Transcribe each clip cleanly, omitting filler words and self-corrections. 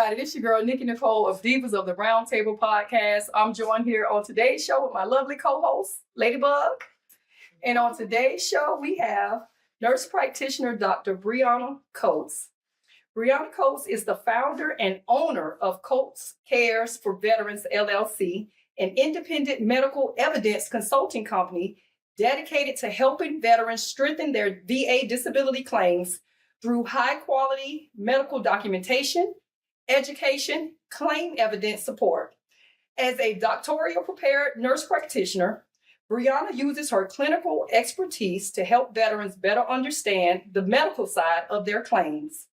everybody. This is your girl, Nikki Nicole of Divas of the Roundtable Podcast. I'm joined here on today's show with my lovely co-host, Ladybug. And on today's show, we have nurse practitioner, Dr. Breona Coats. Breona Coats is the founder and owner of Coats Cares for Veterans LLC, an independent medical evidence consulting company dedicated to helping veterans strengthen their VA disability claims through high-quality medical documentation, education, claim evidence support. As a doctoral prepared nurse practitioner, Breona uses her clinical expertise to help veterans better understand the medical side of their claims.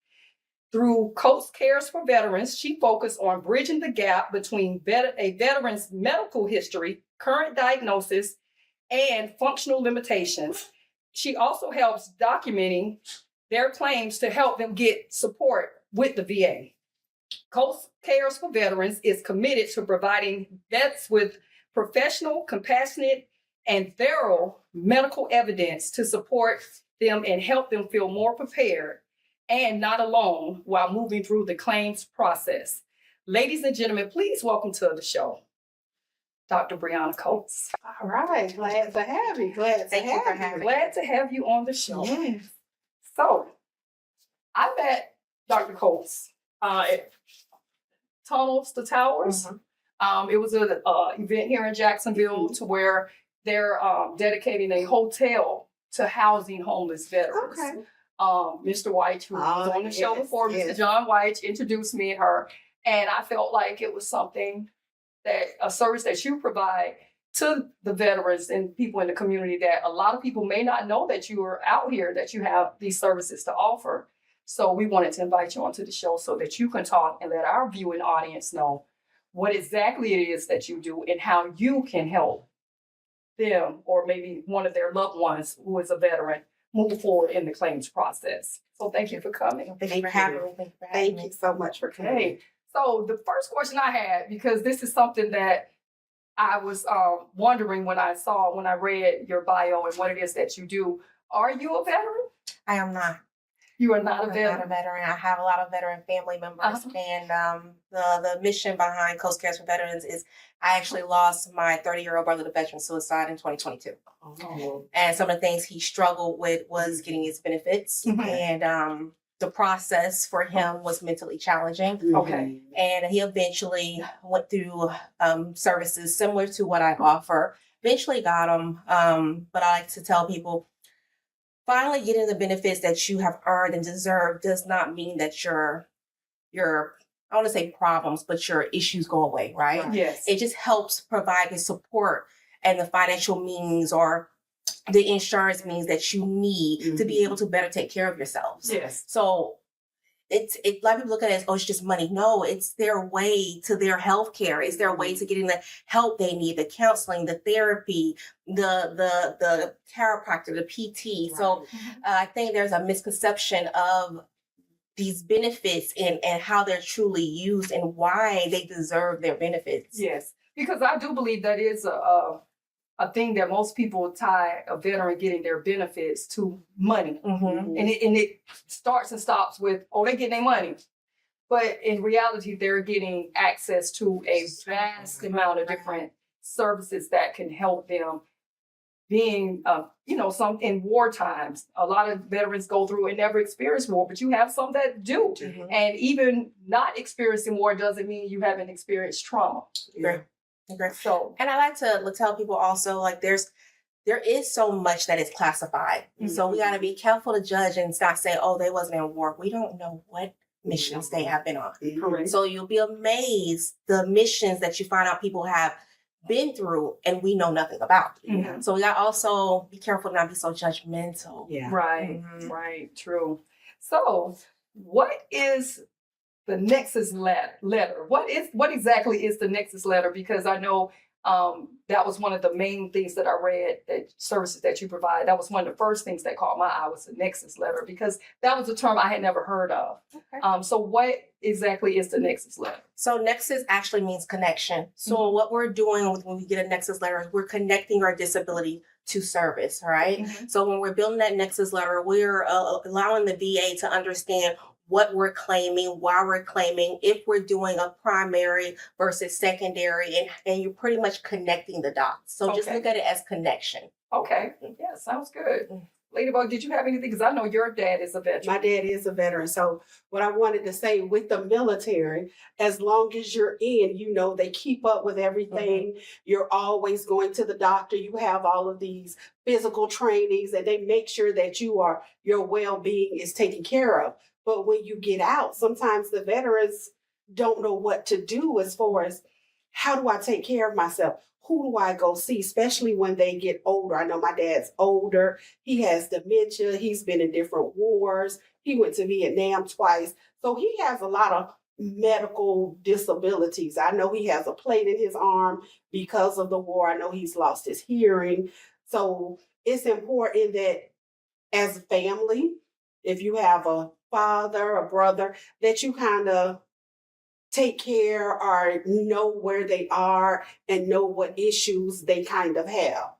Through Coats Cares for Veterans, she focused on bridging the gap between a veteran's medical history, current diagnosis, and functional limitations. She also helps documenting their claims to help them get support with the VA. Coats Cares for Veterans is committed to providing vets with professional, compassionate, and thorough medical evidence to support them and help them feel more prepared and not alone while moving through the claims process. Ladies and gentlemen, please welcome to the show, Dr. Breona Coats. All right, glad to have you. Glad to have you on the show. Yes. So, I met Dr. Coats at Tunnels to Towers. It was an event here in Jacksonville to where they're dedicating a hotel to housing homeless veterans. Okay. Mr. White, who was on the show before, Mr. John White, introduced me and her, and I felt like it was something that a service that you provide to the veterans and people in the community that a lot of people may not know that you are out here, that you have these services to offer. So we wanted to invite you onto the show so that you can talk and let our viewing audience know what exactly it is that you do and how you can help them or maybe one of their loved ones who is a veteran move forward in the claims process. So thank you for coming. Thank you for having me. Thank you so much for coming. Okay. So the first question I had, because this is something that I was wondering when I read your bio and what it is that you do. Are you a veteran? I am not. You are not a veteran? I'm not a veteran. I have a lot of veteran family members. And the mission behind Coats Cares for Veterans is I actually lost my 30-year-old brother to veteran suicide in 2022. Oh. And some of the things he struggled with was getting his benefits. And the process for him was mentally challenging. Okay. And he eventually went through services similar to what I offer. Eventually got them. But I like to tell people, finally getting the benefits that you have earned and deserved does not mean that your I want to say problems, but your issues go away, right? Yes. It just helps provide the support and the financial means or the insurance means that you need to be able to better take care of yourselves. Yes. So a lot of people look at it as, oh, it's just money. No, it's their way to their health care. It's their way to getting the help they need, the counseling, the therapy, the chiropractor, the PT. Right. So I think there's a misconception of these benefits and how they're truly used and why they deserve their benefits. Yes, because I do believe that is a thing that most people tie a veteran getting their benefits to money. And it starts and stops with, oh, they're getting their money. But in reality, they're getting access to a vast amount of different services that can help them being, some in war times. A lot of veterans go through and never experience war, but you have some that do. And even not experiencing war doesn't mean you haven't experienced trauma. Great. So, and I like to tell people also, like there is so much that is classified. So we got to be careful to judge and not say, oh, they wasn't in war. We don't know what missions they have been on. Correct. So you'll be amazed the missions that you find out people have been through and we know nothing about. So we got to also be careful not to be so judgmental. Right. True. So what is the Nexus letter? What exactly is the Nexus letter? Because I know that was one of the main things that I read, that services that you provide. That was one of the first things that caught my eye was the Nexus letter, because that was a term I had never heard of. Okay. So what exactly is the Nexus letter? So Nexus actually means connection. So what we're doing when we get a Nexus letter is we're connecting our disability to service, right? So when we're building that Nexus letter, we're allowing the VA to understand what we're claiming, why we're claiming, if we're doing a primary versus secondary, and you're pretty much connecting the dots. So just look at it as connection. Okay. Yeah, sounds good. Ladybug, did you have anything? Because I know your dad is a veteran. My dad is a veteran. So what I wanted to say with the military, as long as you're in, they keep up with everything. You're always going to the doctor. You have all of these physical trainings, and they make sure that your well-being is taken care of. But when you get out, sometimes the veterans don't know what to do as far as, how do I take care of myself? Who do I go see, especially when they get older? I know my dad's older. He has dementia. He's been in different wars. He went to Vietnam twice. So he has a lot of medical disabilities. I know he has a plate in his arm because of the war. I know he's lost his hearing. So it's important that as a family, if you have a father, a brother, that you kind of take care or know where they are and know what issues they kind of have.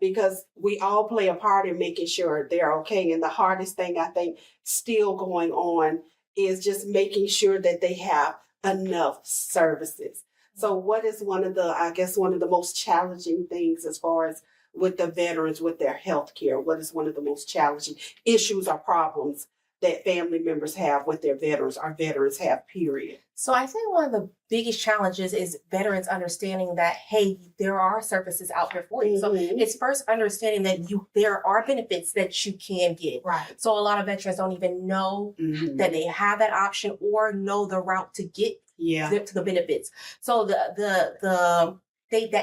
Because we all play a part in making sure they're okay. And the hardest thing I think still going on is just making sure that they have enough services. So what is one of the most challenging things as far as with the veterans, with their health care? What is one of the most challenging issues or problems that family members have with their veterans or veterans have, period? So I think one of the biggest challenges is veterans understanding that, hey, there are services out there for you. So it's first understanding that there are benefits that you can get. Right. So a lot of veterans don't even know that they have that option or know the route to get to the benefits. So that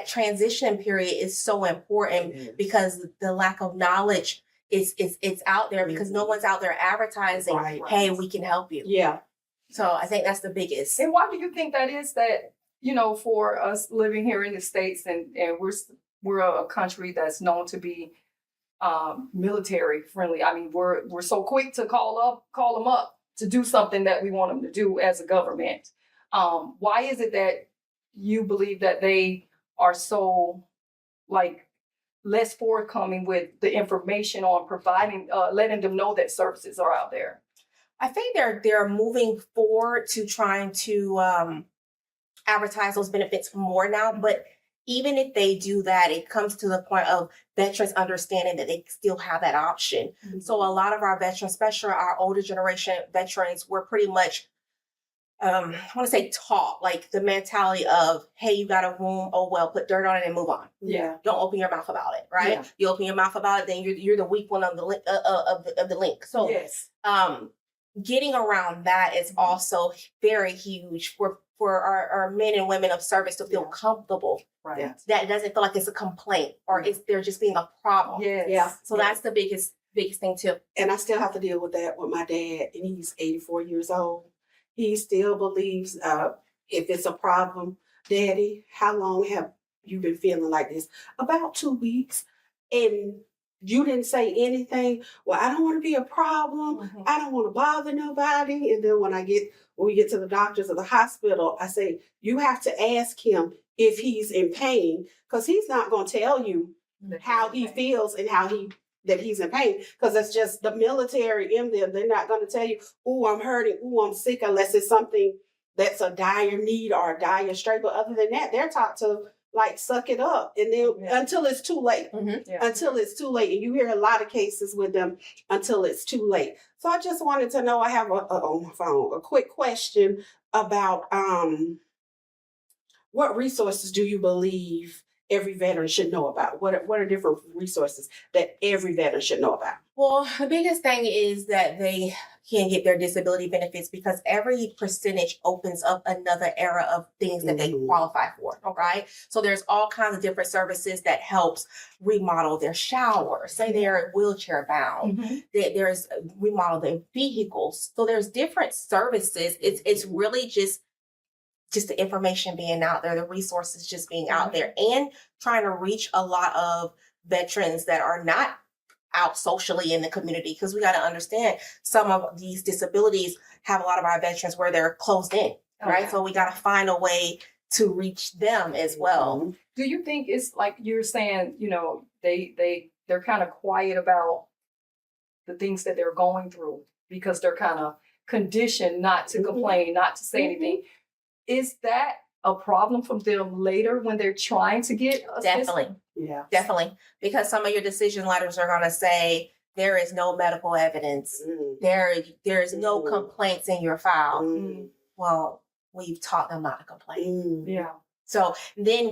transition period is so important because the lack of knowledge it's out there because no one's out there advertising, hey, we can help you. Yeah. So I think that's the biggest. And why do you think that is, that, for us living here in the States and we're a country that's known to be military friendly. I mean, we're so quick to call them up to do something that we want them to do as a government. Why is it that you believe that they are so less forthcoming with the information on providing, letting them know that services are out there? I think they're moving forward to trying to advertise those benefits more now. But even if they do that, it comes to the point of veterans understanding that they still have that option. So a lot of our veterans, especially our older generation veterans, were pretty much, I want to say taught, the mentality of, hey, you got a wound, oh well, put dirt on it and move on. Yeah. Don't open your mouth about it, right? Yeah. You open your mouth about it, then you're the weak one of the link, of the link. So yes. Getting around that is also very huge for our men and women of service to feel comfortable. Right. Yeah. That it doesn't feel like it's a complaint or they're just being a problem. Yes. Yeah. So that's the biggest thing too. And I still have to deal with that with my dad, and he's 84 years old. He still believes if it's a problem, Daddy, how long have you been feeling like this? About 2 weeks. And you didn't say anything. Well, I don't want to be a problem. I don't want to bother nobody. And then when we get to the doctors or the hospital, I say, you have to ask him if he's in pain, because he's not going to tell you how he feels and that he's in pain, because it's just the military in them. They're not going to tell you, oh, I'm hurting, oh, I'm sick, unless it's something that's a dire need or a dire strait. But other than that, they're taught to suck it up, and then until it's too late. Until it's too late. And you hear a lot of cases with them until it's too late. So I just wanted to know, I have on my phone a quick question about what resources do you believe every veteran should know about? What are different resources that every veteran should know about? Well, the biggest thing is that they can get their disability benefits, because every percentage opens up another era of things that they qualify for, right? So there's all kinds of different services that helps remodel their shower. Say they're wheelchair bound. There's remodel their vehicles. So there's different services. It's really just the information being out there, the resources just being out there, and trying to reach a lot of veterans that are not out socially in the community, because we got to understand some of these disabilities have a lot of our veterans where they're closed in, right? So we got to find a way to reach them as well. Do you think it's like you're saying, they're kind of quiet about the things that they're going through because they're kind of conditioned not to Mhm. complain, not to say Mhm. anything. Is that a problem from them later when they're trying to get assistance? Definitely. Yeah. Definitely. Because some of your decision letters are going to say there is no medical evidence. Mm. There's no Mhm. complaints in your file. Mm. Well, we've taught them not to complain. Mm. Yeah. So then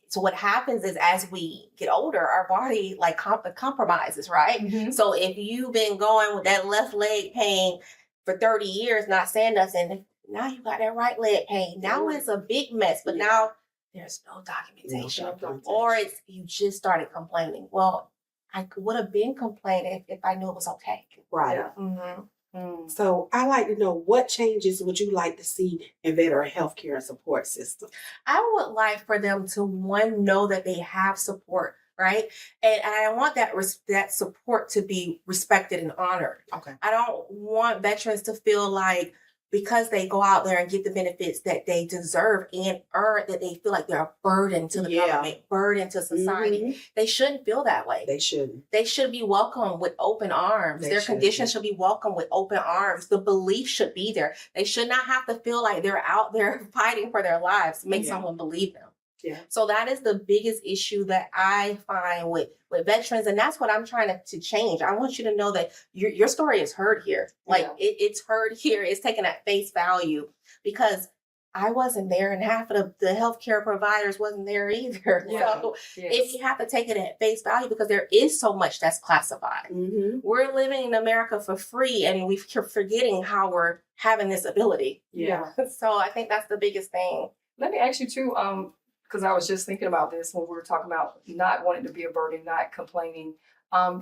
so what happens is as we get older, our body like compromises, right? Mhm. So if you've been going with that left leg pain for 30 years, not saying nothing, now you got that right leg pain. Now it's a big mess, but Yeah. now there's no documentation. No documentation. Or it's you just started complaining. Well, I would have been complaining if I knew it was okay. Right. Yeah. Mm-hmm. Mm. So I like to know, what changes would you like to see in veteran healthcare and support system? I would like for them to know that they have support, right? And I want that support to be respected and honored. Okay. I don't want veterans to feel like because they go out there and get the benefits that they deserve and earn, that they feel like they're a burden to the government, burden to society. Mhm. They shouldn't feel that way. They shouldn't. They should be welcomed with open arms. They Their should. conditions should be welcomed with open arms. The belief should be there. They should not have to feel like they're out there fighting for their lives to make Yeah. someone believe them. Yeah. So that is the biggest issue that I find with veterans. And that's what I'm trying to change. I want you to know that your story is heard here. Like Yeah. it's heard here. It's taken at face value because I wasn't there and half of the healthcare providers wasn't there either. Yeah. So Yes. if you have to take it at face value because there is so much that's classified. Mm-hmm. We're living in America for free and we're forgetting how we're having this ability. Yeah. So I think that's the biggest thing. Let me ask you too, because I was just thinking about this when we were talking about not wanting to be a burden, not complaining.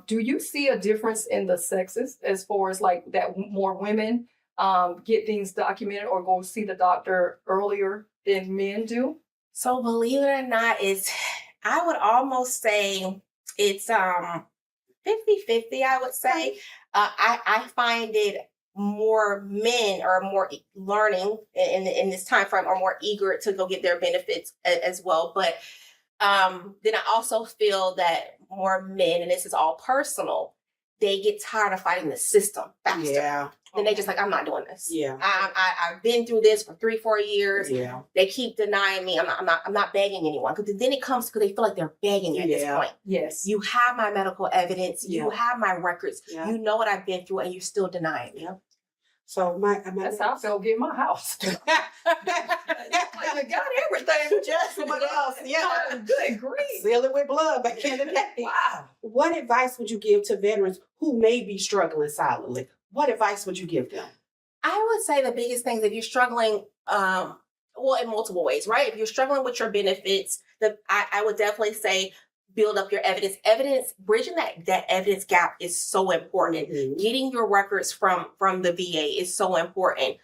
Do you see a difference in the sexes as far as like that more women get things documented or go see the doctor earlier than men do? So believe it or not, I would almost say it's 50-50, I would say. I find it more men are more learning in this time frame, are more eager to go get their benefits as well. But then I also feel that more men, and this is all personal, they get tired of fighting the system faster. Yeah. Then they just like, I'm not doing this. Yeah. I've been through this for 3-4 years. Yeah. They keep denying me. I'm not begging anyone because then it comes because they feel like they're begging at this Yeah. point. Yes. You have my medical evidence. Yeah. You have my records. Yeah. You know what I've been through, and you're still denying me. Yeah. So my That's how I felt getting my house. I got everything just Somebody else, yeah. Good grief. Seal it with blood back in the day. Wow. What advice would you give to veterans who may be struggling silently? What advice would you give them? I would say the biggest thing is if you're struggling, well, in multiple ways, right? If you're struggling with your benefits, I would definitely say build up your evidence. Bridging that evidence gap is so important. Mhm. Getting your records from the VA is so important.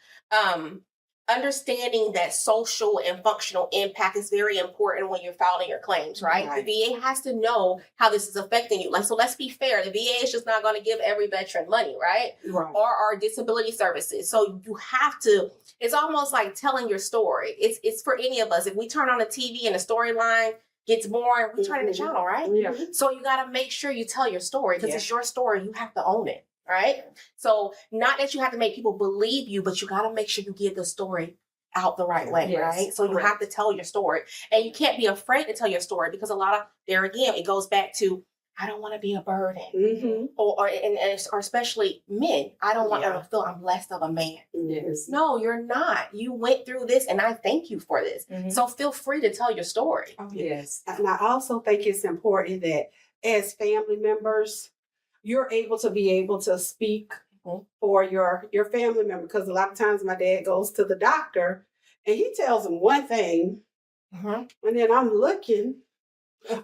Understanding that social and functional impact is very important when you're filing your claims, right? Right. The VA has to know how this is affecting you. Like, so let's be fair. The VA is just not going to give every veteran money, right? Right. Or our disability services. So you have to, it's almost like telling your story. It's for any of us. If we turn on the TV and the storyline gets boring, we turn in the channel, right? Yeah. So you got to make sure you tell your story because Yeah. it's your story. You have to own it, right? So not that you have to make people believe you, but you got to make sure you get the story out the right way, Yes, right? So you correct. have to tell your story. And you can't be afraid to tell your story because a lot of, there again, it goes back to, I don't want to be a burden. Mm-hmm. Or especially men. I don't want Yeah. them to feel I'm less of a man. Yes. No, you're not. You went through this and I thank you for this. Mhm. So feel free to tell your story. Yes. And I also think it's important that as family members, you're able to speak Mhm. for your family member. Because a lot of times my dad goes to the doctor and he tells him one thing, Mm-hmm. and then I'm looking,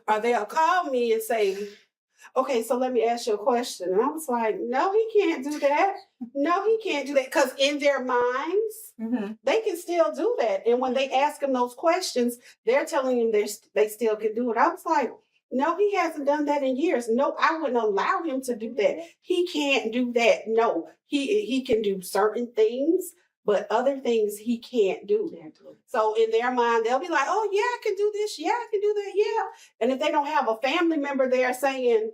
or they'll call me and say, okay, so let me ask you a question. And I was like, no, he can't do that. No, he can't do that. Because in their minds, Mm-hmm. they can still do that. And when they ask him those questions, they're telling him they still can do it. I was like, no, he hasn't done that in years. No, I wouldn't allow him to do that. He can't do that. No, he can do certain things, but other things he can't do. So in their mind, they'll be like, oh, yeah, I can do this. Yeah, I can do that. Yeah. And if they don't have a family member there saying,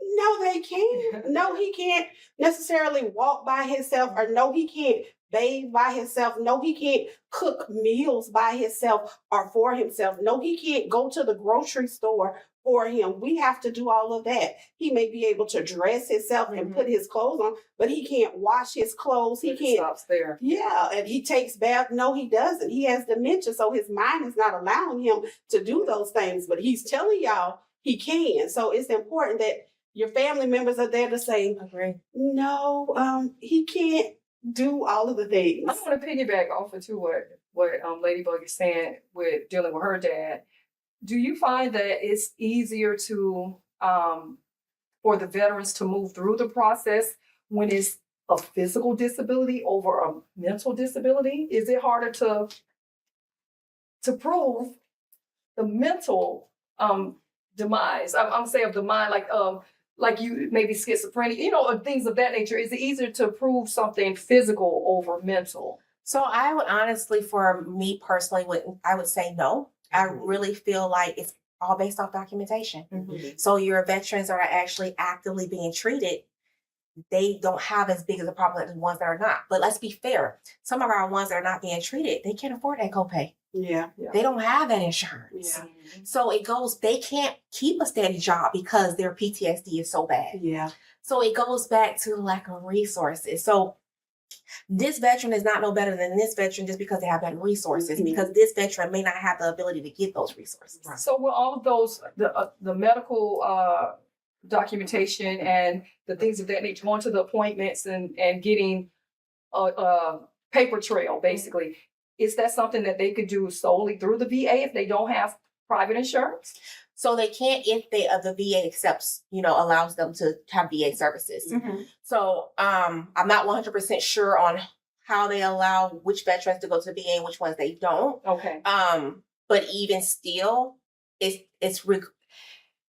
No, they can't. No, he can't necessarily walk by himself, or no, he can't bathe by himself. No, he can't cook meals by himself or for himself. No, he can't go to the grocery store for him. We have to do all of that. He may be able to dress himself and put his clothes on, but he can't wash his clothes. He It can't. stops there. Yeah, and he takes bath. No, he doesn't. He has dementia, so his mind is not allowing him to do those things. But he's telling y'all he can. So it's important that your family members are there to say, Agree. no, he can't do all of the things. I want to piggyback off of too what Ladybug is saying with dealing with her dad. Do you find that it's easier to for the veterans to move through the process when it's a physical disability over a mental disability? Is it harder to prove the mental demise? I'm saying of the mind, like you maybe schizophrenia, or things of that nature. Is it easier to prove something physical over mental? So I would honestly, for me personally, I would say no. I really feel like it's all based off documentation. So your veterans that are actually actively being treated, they don't have as big as a problem as the ones that are not. But let's be fair. Some of our ones that are not being treated, they can't afford that copay. Yeah. They don't have that insurance. Yeah. So they can't keep a steady job because their PTSD is so bad. Yeah. So it goes back to lack of resources. So this veteran is not no better than this veteran just because they have better resources, because this veteran may not have the ability to get those resources. Right. So with all of those, the medical documentation and the things of that nature, going to the appointments and getting a paper trail, basically, is that something that they could do solely through the VA if they don't have private insurance? So they can't if the VA accepts, allows them to have VA services. So I'm not 100% sure on how they allow which veterans to go to the VA and which ones they don't. Okay. But even still,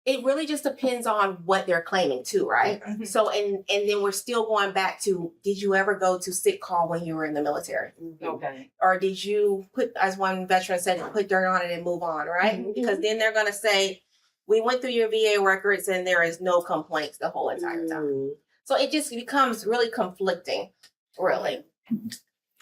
it really just depends on what they're claiming too, right? So and then we're still going back to, did you ever go to sick call when you were in the military? Okay. Or did you put, as one veteran said, put dirt on it and move on, right? Because then they're going to say, we went through your VA records and there is no complaints the whole entire time. So it just becomes really conflicting, really.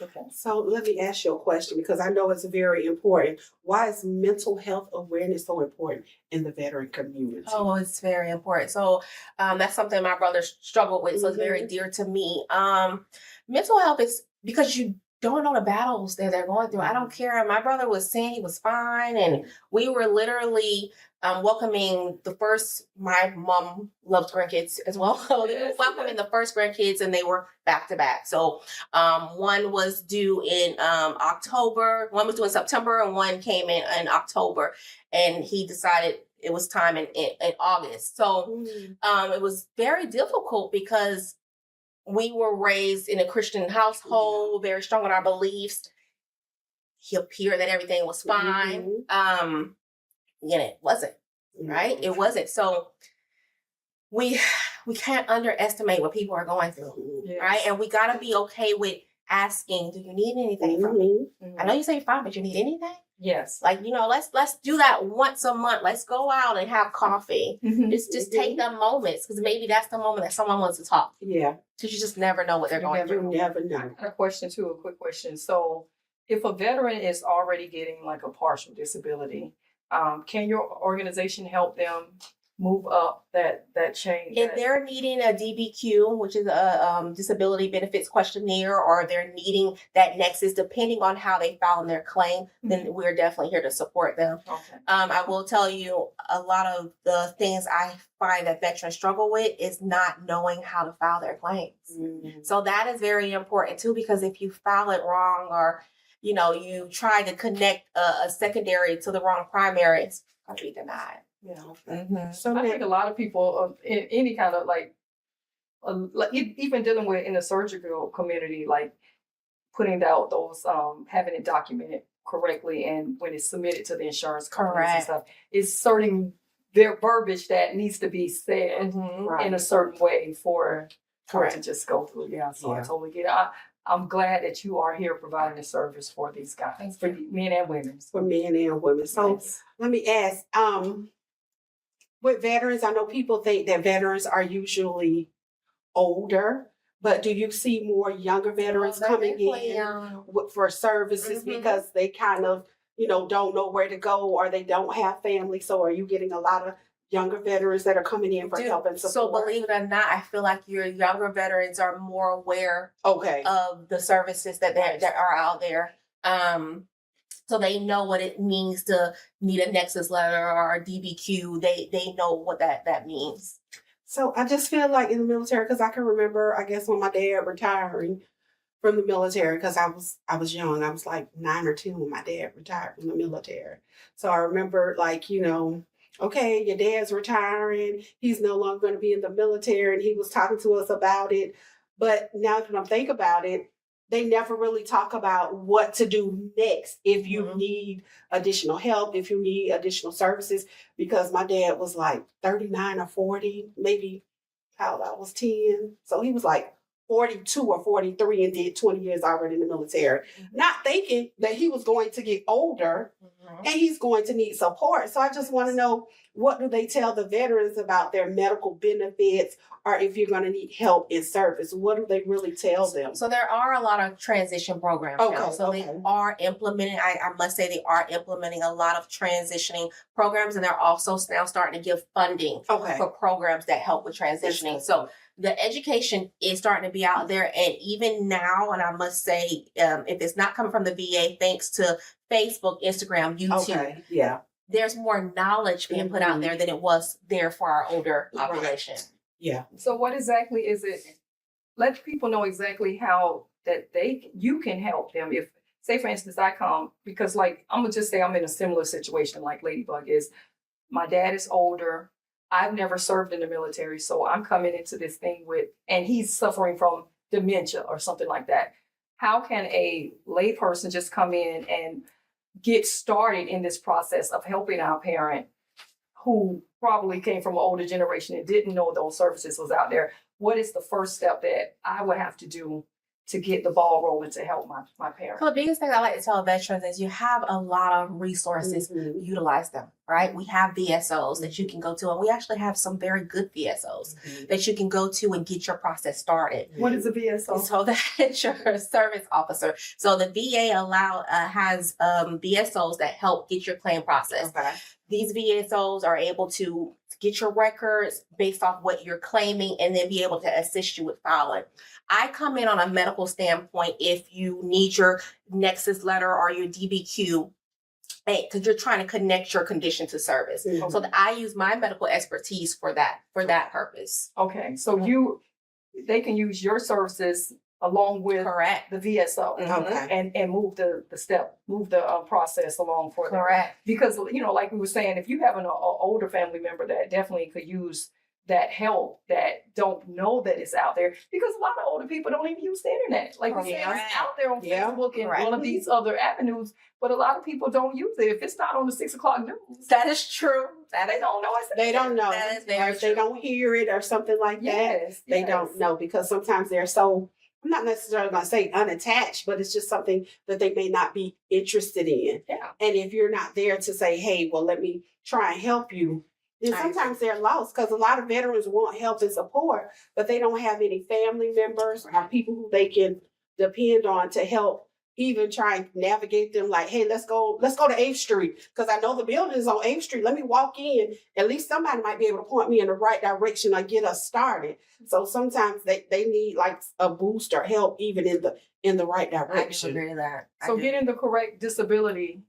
Okay. So let me ask you a question, because I know it's very important. Why is mental health awareness so important in the veteran community? Oh, it's very important. So that's something my brother struggled with. So it's very dear to me. Mental health is because you don't know the battles that they're going through. I don't care. My brother was saying he was fine. And we were literally welcoming my mom loves grandkids as well. So they were welcoming the first grandkids and they were back to back. So one was due in October, one was due in September, and one came in October. And he decided it was time in August. So it was very difficult because we were raised in a Christian household, very strong in our beliefs. He appeared that everything was fine. It wasn't, right? It wasn't. So we can't underestimate what people are going through, right? And we got to be okay with asking, do you need anything from me? I know you say fine, but you need anything? Yes. Like, let's do that once a month. Let's go out and have coffee. Just take them moments, because maybe that's the moment that someone wants to talk. Yeah. Because you just never know what they're going through. You never know. I got a question too, a quick question. So if a veteran is already getting like a partial disability, can your organization help them move up that chain? If they're needing a DBQ, which is a disability benefits questionnaire, or they're needing that nexus, depending on how they file their claim, then we're definitely here to support them. Okay. I will tell you, a lot of the things I find that veterans struggle with is not knowing how to file their claims. So that is very important too, because if you file it wrong, or you try to connect a secondary to the wrong primary, it's going to be denied. Yeah. So I think a lot of people in any kind of like even dealing with in the surgical community, like putting out those having it documented correctly, and when it's submitted to the insurance companies and stuff, is certain their verbiage that needs to be said in a certain way for it to just go through. Yeah, so I totally get it. I'm glad that you are here providing the service for these guys, for men and women. For men and women. So let me ask, with veterans, I know people think that veterans are usually older, but do you see more younger veterans coming in for services because they kind of, don't know where to go or they don't have family? So are you getting a lot of younger veterans that are coming in for help and support? So believe it or not, I feel like your younger veterans are more aware Okay. of the services that are out there. So they know what it means to need a Nexus letter or a DBQ. They know what that means. So I just feel like in the military, because I can remember, I guess, when my dad retiring from the military, because I was young. I was like 9 or 10 when my dad retired from the military. So I remember, like, okay, your dad's retiring. He's no longer going to be in the military, and he was talking to us about it. But now that I'm thinking about it, they never really talk about what to do next if you need additional help, if you need additional services, because my dad was like 39 or 40, maybe how old I was 10. So he was like 42 or 43 and did 20 years already in the military, not thinking that he was going to get older and he's going to need support. So I just want to know, what do they tell the veterans about their medical benefits, or if you're going to need help in service? What do they really tell them? So there are a lot of transition programs now. So they are implementing, I must say they are implementing a lot of transitioning programs, and they're also now starting to give funding for programs that help with transitioning. So the education is starting to be out there. And even now, and I must say, if it's not coming from the VA, thanks to Facebook, Instagram, YouTube, there's more knowledge being put out there than it was there for our older population. Yeah. So what exactly is it? Let people know exactly how that you can help them. If, say, for instance, I come, because like, I'm gonna just say I'm in a similar situation like Ladybug is. My dad is older. I've never served in the military, so I'm coming into this thing and he's suffering from dementia or something like that. How can a layperson just come in and get started in this process of helping our parent who probably came from an older generation and didn't know those services was out there? What is the first step that I would have to do to get the ball rolling to help my parents? So the biggest thing I like to tell veterans is you have a lot of resources, utilize them, right? We have VSOs that you can go to, and we actually have some very good VSOs that you can go to and get your process started. What is a VSO? So that's your service officer. So the VA has VSOs that help get your claim process. These VSOs are able to get your records based off what you're claiming and then be able to assist you with filing. I come in on a medical standpoint if you need your Nexus letter or your DBQ, because you're trying to connect your condition to service. So that I use my medical expertise for that purpose. Okay, so they can use your services along with the VSO and move the process along for them. Correct. Because, like we were saying, if you have an older family member that definitely could use that help, that don't know that it's out there, because a lot of older people don't even use the internet. Like we said, it's out there on Facebook and all of these other avenues, but a lot of people don't use it. If it's not on the 6 o'clock news. That is true. They don't know it's They don't know. That is very or if they don't hear it or something like that, they don't know, because sometimes they're so, I'm not necessarily going to say unattached, but it's just something that they may not be interested in. Yeah. And if you're not there to say, hey, well, let me try and help you, then sometimes they're lost, because a lot of veterans want help and support, but they don't have any family members or people who they can depend on to help even try and navigate them. Like, hey, let's go to 8th Street, because I know the building is on 8th Street. Let me walk in. At least somebody might be able to point me in the right direction or get us started. So sometimes they need like a boost or help even in the right direction. I agree with that. So getting the correct disability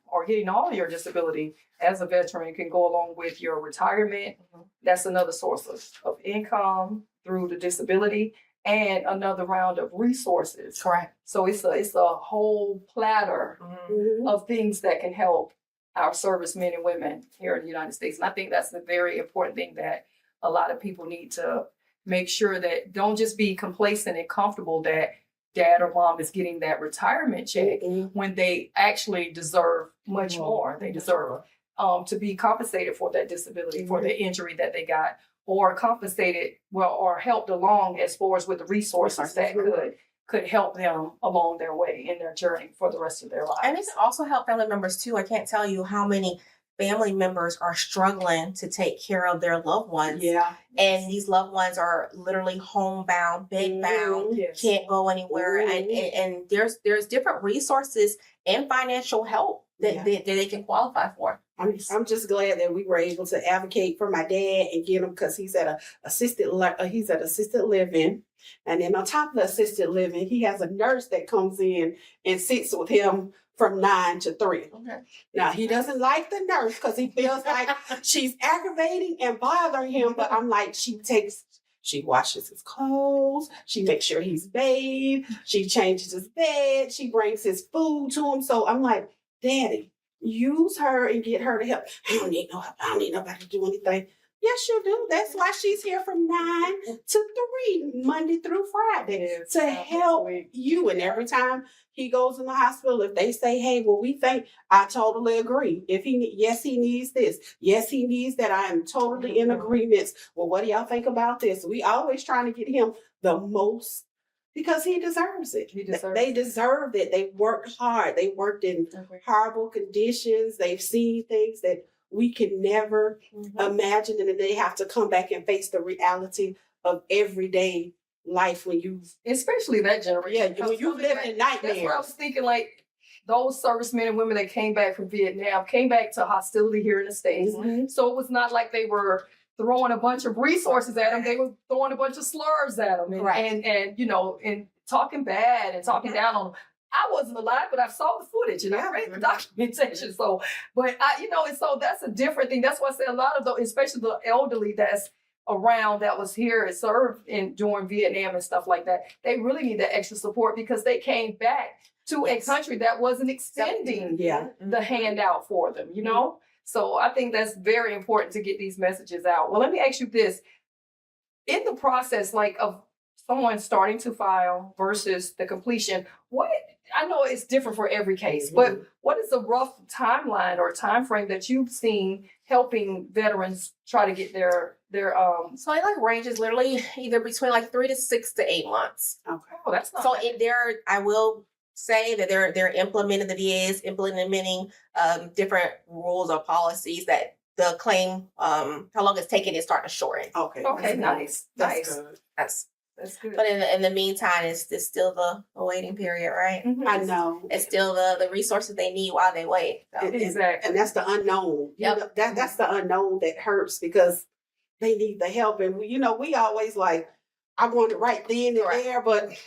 or getting all your disability as a veteran can go along with your retirement. That's another source of income through the disability, and another round of resources. Correct. So it's a whole platter of things that can help our servicemen and women here in the United States. And I think that's a very important thing that a lot of people need to make sure that don't just be complacent and comfortable that dad or mom is getting that retirement check when they actually deserve much more. They deserve to be compensated for that disability, for the injury that they got, or compensated, or helped along as far as with the resources that could help them along their way in their journey for the rest of their lives. And it can also help family members too. I can't tell you how many family members are struggling to take care of their loved ones. Yeah. And these loved ones are literally homebound, bedbound, Yes. can't go anywhere. And there's different resources and financial help that they can qualify for. I'm just glad that we were able to advocate for my dad and get him, because he's at assisted living, and then on top of the assisted living, he has a nurse that comes in and sits with him from 9 to 3. Okay. Now he doesn't like the nurse because he feels like she's aggravating and bothering him. But I'm like, she washes his clothes, she makes sure he's bathed, she changes his bed, she brings his food to him. So I'm like, Daddy, use her and get her to help. I don't need no help. I don't need nobody to do anything. Yes, you do. That's why she's here from 9 to 3, Monday through Friday, to help you. And every time he goes in the hospital, if they say, hey, well, we think, I totally agree. Yes, he needs this. Yes, he needs that. I am totally in agreement. Well, what do y'all think about this? We always trying to get him the most, because he deserves it. They deserve it. They worked hard. They worked in horrible conditions. They've seen things that we can never imagine, and then they have to come back and face the reality of everyday life when you, especially that generation. Yeah, when you live in nightmares. That's what I was thinking. Like those servicemen and women that came back from Vietnam came back to hostility here in the States. Mm-hmm. So it was not like they were throwing a bunch of resources at them. They were throwing a bunch of slurs at them, and you know, and talking bad and talking down on them. I wasn't alive, but I saw the footage and I read the documentation. So, but and so that's a different thing. That's why I say a lot of the, especially the elderly that's around that was here and served during Vietnam and stuff like that, they really need that extra support because they came back to a country that wasn't extending the handout for them, you know? So I think that's very important to get these messages out. Well, let me ask you this. In the process, like of someone starting to file versus the completion, I know it's different for every case, but what is a rough timeline or time frame that you've seen helping veterans try to get their So it like ranges literally either between like 3 to 6 to 8 months. Okay. Oh, that's not so bad. in there, I will say that they're implementing, the VA is implementing different rules or policies that the claim, how long it's taking is starting to shorten. Okay, nice. That's good. But in the meantime, it's still the waiting period, right? Mm-hmm. I know. It's still the resources they need while they wait. So. Exactly. And that's the unknown. Yep. That's the unknown that hurts because they need the help. And, we always like, I want it right then and there, but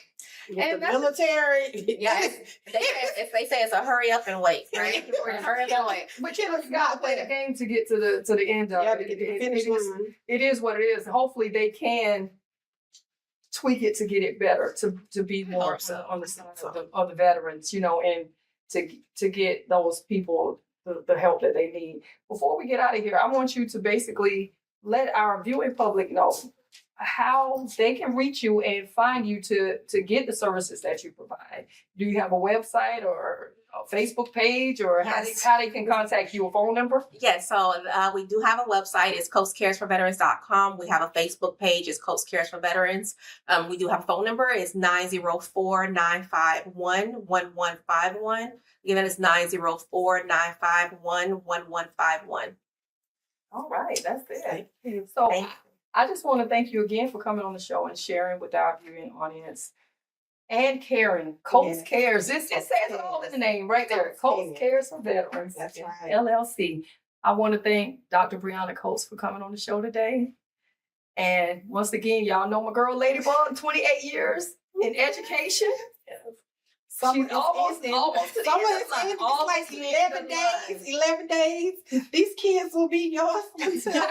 with the military. Yeah, they say it's a hurry up and wait, right? Hurry up and wait. But you got to play the game to get to the end of it. To get to the finish line. It is what it is. Hopefully they can tweak it to get it better, to be more on the side of the veterans, and to get those people the help that they need. Before we get out of here, I want you to basically let our viewing public know how they can reach you and find you to get the services that you provide. Do you have a website or a Facebook page, or how they can contact you, a phone number? Yes, so we do have a website. It's coatscaresforveterans.com. We have a Facebook page. It's Coats Cares for Veterans. We do have a phone number. It's 904-951-1151. Again, that is 904-951-1151. All right, that's it. So I just want to thank you again for coming on the show and sharing with our viewing audience. And caring. Coats Cares. It says it all in the name right there. Coats Cares for Veterans. That's right. LLC. I want to thank Dr. Breona Coats for coming on the show today. And once again, y'all know my girl Ladybug, 28 years in education. She's almost to the end. It's like 11 days. These kids will be yours until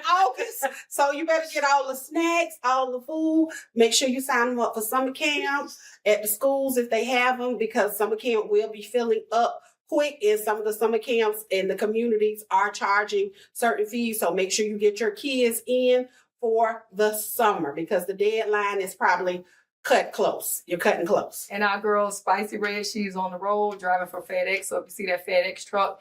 August. So you better get all the snacks, all the food. Make sure you sign them up for summer camps at the schools if they have them, because summer camp will be filling up quick, and some of the summer camps and the communities are charging certain fees. So make sure you get your kids in for the summer, because the deadline is probably You're cutting close. And our girl, Spicy Red, she's on the road driving for FedEx. So if you see that FedEx truck,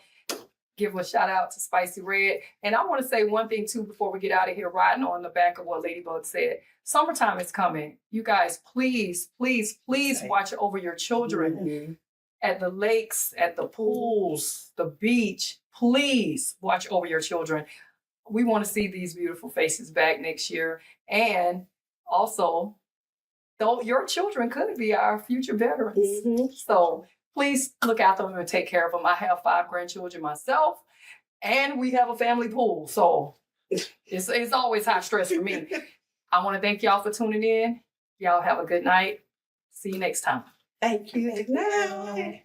give a shout out to Spicy Red. And I want to say one thing too before we get out of here, riding on the back of what Ladybug said. Summertime is coming. You guys, please, please, please watch over your children at the lakes, at the pools, the beach. please watch over your children. We want to see these beautiful faces back next year. And also, though your children could be our future veterans. Mhm. So please look after them and take care of them. I have 5 grandchildren myself, and we have a family pool. So it's always high stress for me. I want to thank y'all for tuning in. Y'all have a good night. See you next time. Thank you. Good night.